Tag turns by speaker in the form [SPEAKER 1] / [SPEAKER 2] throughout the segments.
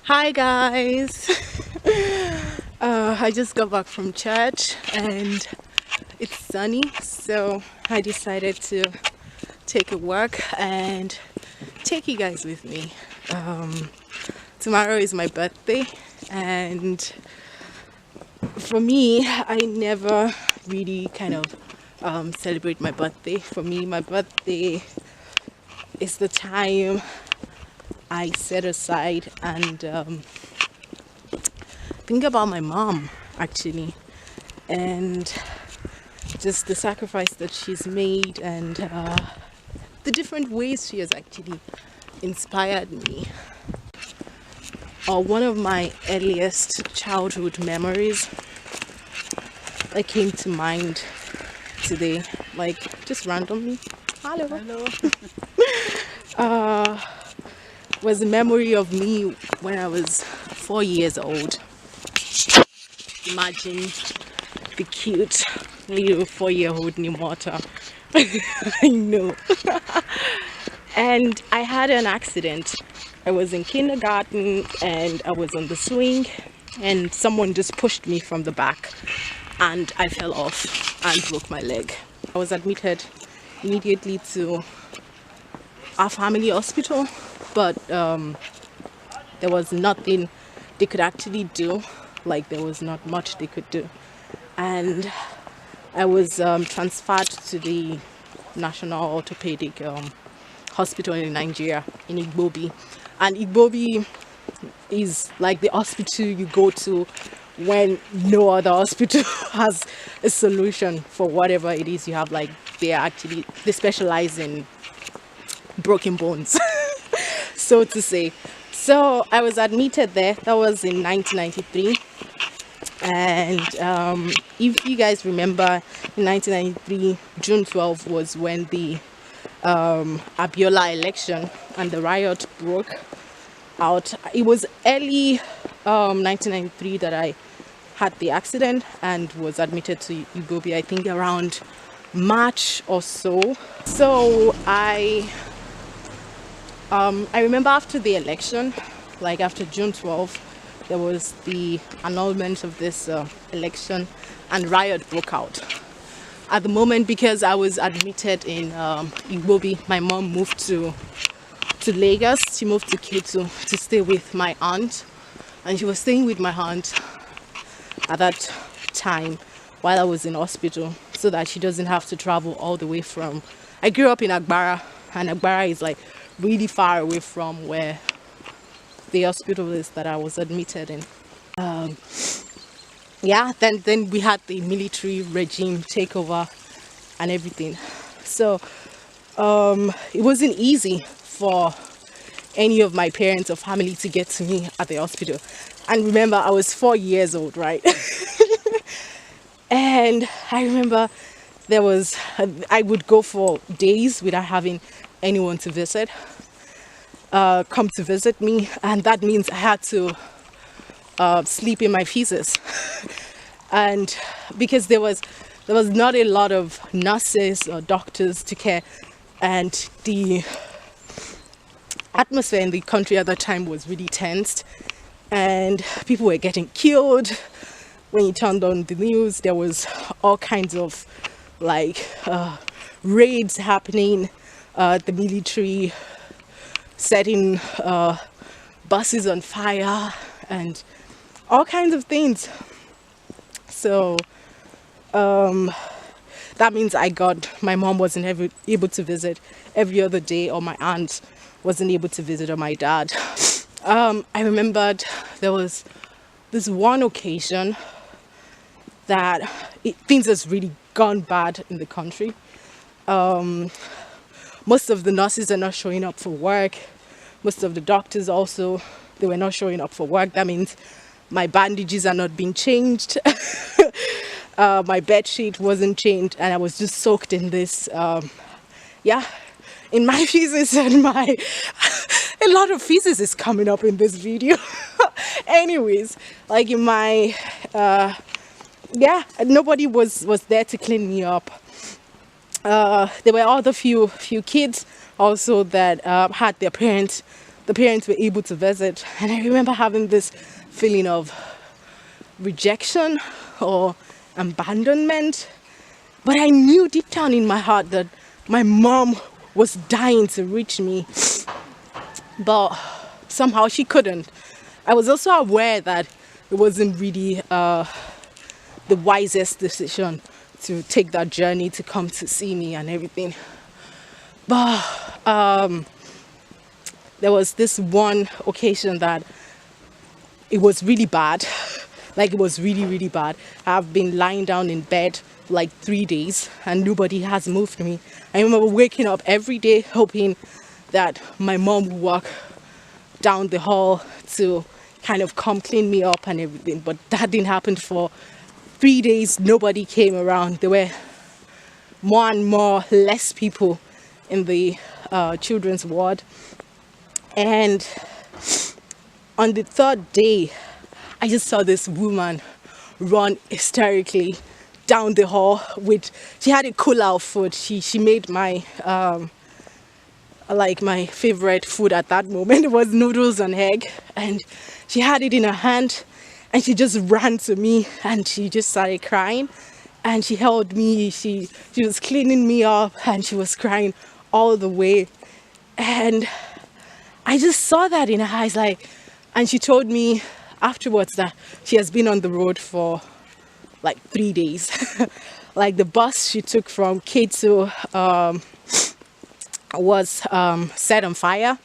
[SPEAKER 1] Hi guys. I just got back from church and it's sunny, so I decided to take a walk and take you guys with me. Tomorrow is my birthday, and for me, I never really kind of celebrate my birthday. For me, my birthday is the time I set aside and think about my mom, actually, and just the sacrifice that she's made, and the different ways she has actually inspired me. One of my earliest childhood memories that came to mind today, like just randomly, hello. Was a memory of me when I was 4 years old. Imagine the cute little 4-year-old Nimota. I know. And I had an accident. I was in kindergarten and I was on the swing and someone just pushed me from the back and I fell off and broke my leg. I was admitted immediately to our family hospital, but there was nothing they could actually do. Like, there was not much they could do, and I was transferred to the National Orthopedic Hospital in Nigeria, in Igbobi. And Igbobi is like the hospital you go to when no other hospital has a solution for whatever it is you have. Like, they specialize in broken bones, so to say. So I was admitted there. That was in 1993. And if you guys remember, in 1993, June 12 was when the Abiola election and the riot broke out. It was early 1993 that I had the accident and was admitted to Igbobi, I think around March or so. So I remember after the election, like after June 12th, there was the annulment of this election and riot broke out. At the moment, because I was admitted in Igbobi, my mom moved to Lagos. She moved to Ketu to stay with my aunt, and she was staying with my aunt at that time while I was in hospital, so that she doesn't have to travel all the way from... I grew up in Agbara, and Agbara is like really far away from where the hospital is that I was admitted in. Yeah, then we had the military regime take over and everything. So it wasn't easy for any of my parents or family to get to me at the hospital. And remember, I was 4 years old, right? And I remember I would go for days without having anyone to visit, come to visit me, and that means I had to sleep in my feces. And because there was not a lot of nurses or doctors to care, and the atmosphere in the country at that time was really tense, and people were getting killed. When you turned on the news, there was all kinds of raids happening, the military setting buses on fire and all kinds of things. So that means my mom wasn't able to visit every other day, or my aunt wasn't able to visit, or my dad. I remembered there was this one occasion that things has really gone bad in the country. Most of the nurses are not showing up for work. Most of the doctors also, they were not showing up for work. That means my bandages are not being changed. My bed sheet wasn't changed, and I was just soaked in this, in my feces, and a lot of feces is coming up in this video. Anyways, like in my, nobody was there to clean me up. There were other few kids also that had their parents the parents were able to visit. And I remember having this feeling of rejection or abandonment. But I knew deep down in my heart that my mom was dying to reach me. But somehow she couldn't. I was also aware that it wasn't really the wisest decision to take that journey to come to see me and everything. But there was this one occasion that it was really bad. Like, it was really, really bad. I've been lying down in bed for like 3 days and nobody has moved me. I remember waking up every day hoping that my mom would walk down the hall to kind of come clean me up and everything, but that didn't happen. For 3 days nobody came around. There were more and more less people in the children's ward, and on the third day I just saw this woman run hysterically down the hall with, she had a cool outfit. She made my like my favorite food at that moment. It was noodles and egg, and she had it in her hand and she just ran to me and she just started crying and she held me. She was cleaning me up and she was crying all the way, and I just saw that in her eyes. Like, and she told me afterwards that she has been on the road for like 3 days. Like, the bus she took from K2 was set on fire.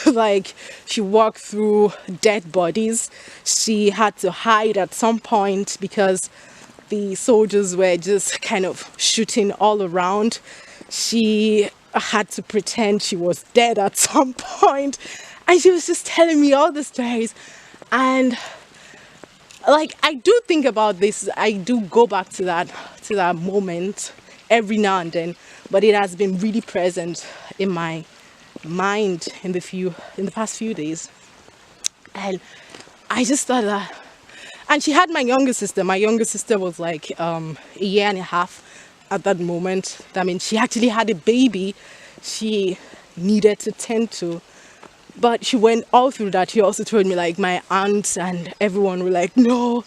[SPEAKER 1] Like, she walked through dead bodies. She had to hide at some point because the soldiers were just kind of shooting all around. She had to pretend she was dead at some point, and she was just telling me all the stories. And like, I do think about this, I do go back to that moment every now and then, but it has been really present in my mind in the past few days. And I just thought that, and she had my younger sister. My younger sister was like a year and a half at that moment. That means she actually had a baby she needed to tend to. But she went all through that. She also told me, like, my aunt and everyone were like, no,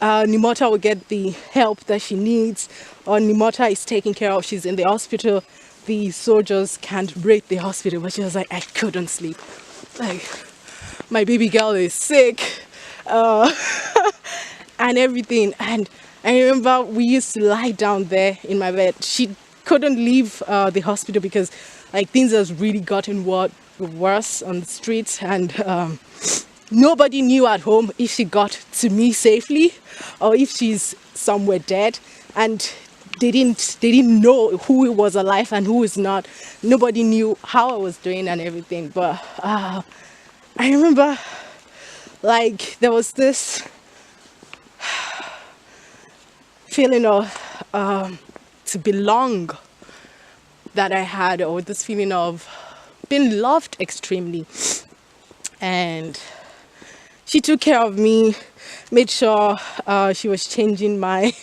[SPEAKER 1] Nimota will get the help that she needs, or Nimota is taken care of, she's in the hospital, the soldiers can't raid the hospital. But she was like, I couldn't sleep, like, my baby girl is sick, and everything. And I remember we used to lie down there in my bed. She couldn't leave the hospital because, like, things has really gotten worse on the streets, and nobody knew at home if she got to me safely or if she's somewhere dead, and they didn't know who was alive and who is not. Nobody knew how I was doing and everything. But I remember, like, there was this feeling of to belong that I had, or this feeling of being loved extremely. And she took care of me, made sure she was changing my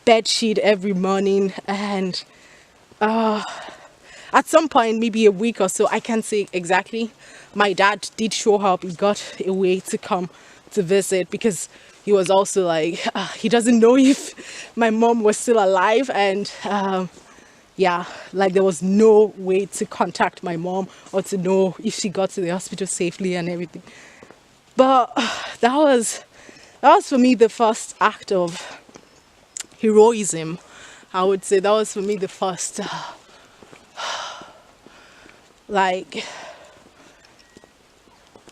[SPEAKER 1] bed sheet every morning. And at some point, maybe a week or so, I can't say exactly, my dad did show up. He got a way to come to visit because he was also like, he doesn't know if my mom was still alive. And yeah, like, there was no way to contact my mom or to know if she got to the hospital safely and everything. But that was for me the first act of heroism. I would say that was for me the first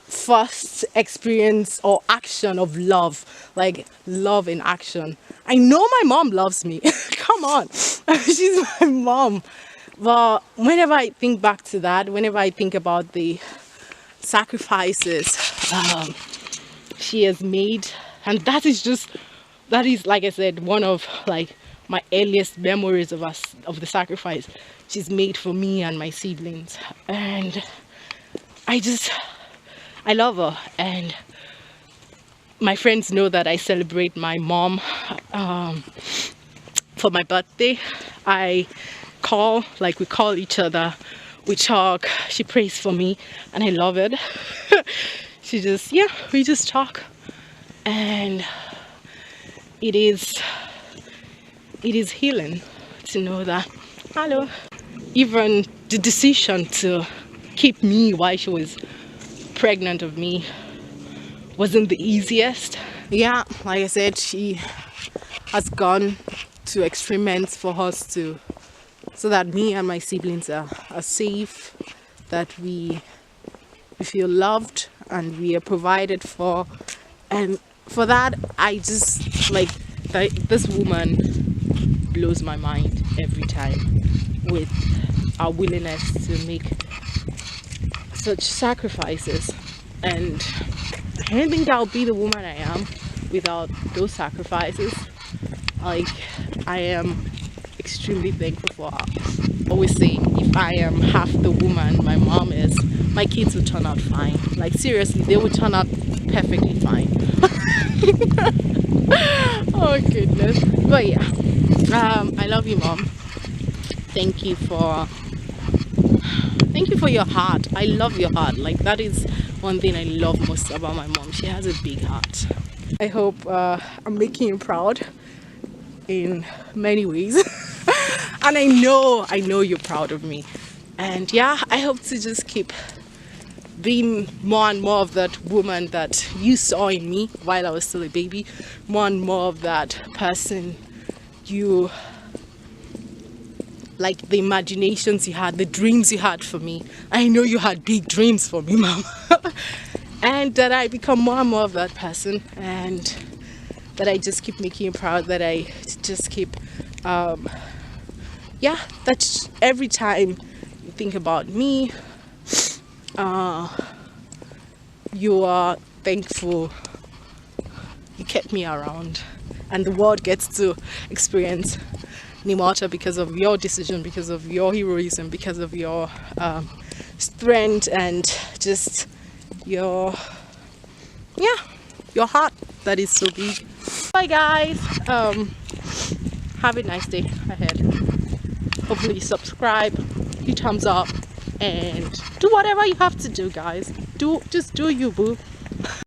[SPEAKER 1] first experience or action of love, like love in action. I know my mom loves me. Come on, she's my mom. But whenever I think back to that, whenever I think about the sacrifices she has made, and that is, like I said, one of, like, my earliest memories of the sacrifice she's made for me and my siblings. And I love her. And my friends know that I celebrate my mom for my birthday. We call each other We talk, she prays for me, and I love it. She just, yeah, we just talk, and it is healing to know that. Hello. Even the decision to keep me while she was pregnant of me wasn't the easiest. Yeah, like I said, she has gone to experiments for us to, so that me and my siblings are safe, that we feel loved and we are provided for. And for that, I just like this woman blows my mind every time with our willingness to make such sacrifices. And I don't think I'll be the woman I am without those sacrifices. Like, I am extremely thankful for her. Always say, if I am half the woman my mom is, my kids will turn out fine. Like, seriously, they will turn out perfectly fine. Oh goodness. But yeah, I love you, Mom. Thank you for your heart. I love your heart. Like, that is one thing I love most about my mom. She has a big heart. I hope I'm making you proud in many ways. And I know you're proud of me. And yeah, I hope to just keep being more and more of that woman that you saw in me while I was still a baby. More and more of that person you, like, the imaginations you had, the dreams you had for me. I know you had big dreams for me, Mom. And that I become more and more of that person, and that I just keep making you proud, that I just keep yeah, that every time you think about me, you are thankful you kept me around, and the world gets to experience Nimota because of your decision, because of your heroism, because of your strength, and just your heart that is so big. Bye guys. Have a nice day ahead. Hopefully subscribe, hit thumbs up, and do whatever you have to do, guys. Just do you, boo.